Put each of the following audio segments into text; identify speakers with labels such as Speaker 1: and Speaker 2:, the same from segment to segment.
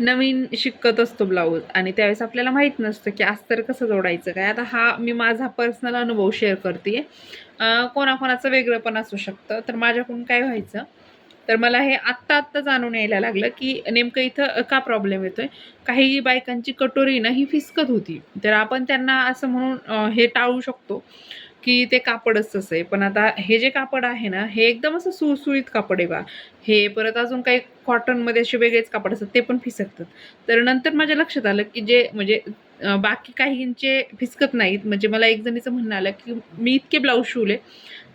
Speaker 1: नवीन शिकत असतो ब्लाऊज आणि त्यावेळेस आपल्याला माहीत नसतं की अस्तर कसं जोडायचं काय. आता हा मी माझा पर्सनल अनुभव शेअर करते. कोणाकोणाचं वेगळं पण असू शकतं. तर माझ्याकडून काय व्हायचं, तर मला हे आत्ता जाणून यायला लागलं की नेमकं इथं का प्रॉब्लेम येतोय. काही बायकांची कटोरी ना ही फिसकत होती. तर आपण त्यांना असं म्हणून हे टाळू शकतो की ते कापडच तसं आहे. पण आता हे जे कापड आहे ना, हे एकदम असं सुळसुळीत कापड आहे बा. हे परत अजून काही कॉटनमध्ये असे वेगळेच कापड असतात, ते पण फिसकतात. तर नंतर माझ्या लक्षात आलं की जे म्हणजे बाकी काहींचे फिसकत नाहीत. म्हणजे मला एक जणीचं म्हणणं आलं की मी इतके ब्लाऊज शिवले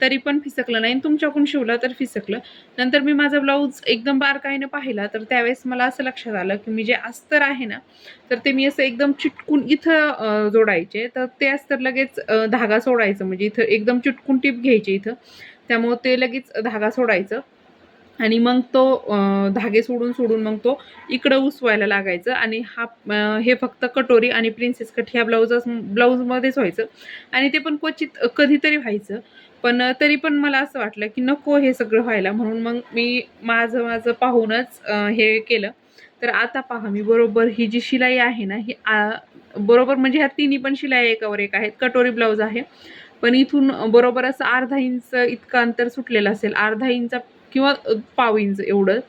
Speaker 1: तरी पण फिसकलं नाही, तुमच्याकडून शिवला तर फिसकलं. नंतर मी माझा ब्लाऊज एकदम बारकाईने पाहिला, तर त्यावेळेस मला असं लक्षात आलं की मी जे अस्तर आहे ना, तर ते मी असं एकदम चिटकून इथं जोडायचे. तर ते अस्तर लगेच धागा सोडायचं, म्हणजे इथं एकदम चिटकून टीप घ्यायची इथं. त्यामुळं ते लगेच धागा सोडायचं आणि मग तो धागे सोडून मग तो इकडं उसवायला लागायचं आणि हा हे फक्त कटोरी आणि प्रिन्सेस कट ह्या ब्लाऊजमध्येच व्हायचं आणि ते पण क्वचित कधीतरी व्हायचं. पण तरी पण मला असं वाटलं की नको हे सगळं व्हायला, म्हणून मग मी माझं पाहूनच हे केलं. तर आता पहा, मी बरोबर ही जी शिलाई आहे ना, ही बरोबर म्हणजे ह्या तिन्ही पण शिलाई एकावर एक आहेत. कटोरी ब्लाऊज आहे. पण इथून बरोबर असं अर्धा इंच इतकं अंतर सुटलेलं असेल. अर्धा इंच किंवा पाव इंच एवढं.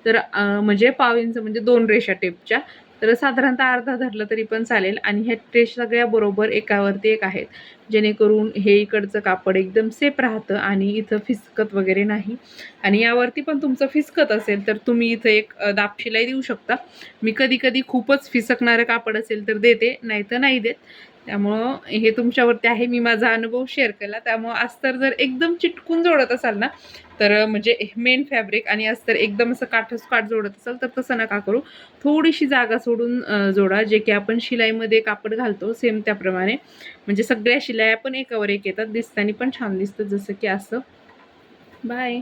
Speaker 1: तर म्हणजे पाव इंच म्हणजे 2 रेषा टेपच्या. तर साधारणतः अर्धा धरलं तरी पण चालेल आणि ह्या टेप सगळ्या बरोबर एकावरती एक आहेत. जेणेकरून हे इकडचं कापड एकदम सेफ राहतं आणि इथं फिसकत वगैरे नाही. आणि यावरती पण तुमचं फिसकत असेल तर तुम्ही इथं एक दाब शिलाई देऊ शकता. मी कधी-कधी खूपच फिसकणारं कापड असेल तर देते, नाहीतर नाही देत. त्यामुळं हे तुमच्यावरती आहे. मी माझा अनुभव शेअर केला. त्यामुळं अस्तर जर एकदम चिटकून जोडत असाल ना, तर म्हणजे मेन फॅब्रिक आणि अस्तर एकदम असं काठोकाठ जोडत असाल तर तसं नका करू. थोडीशी जागा सोडून जोडा, जे की आपण शिलाईमध्ये कापड घालतो सेम त्याप्रमाणे. म्हणजे सगळ्या शिलाया पण एकावर एक येतात. दिसताना पण छान दिसतं, जसं की असं. बाय.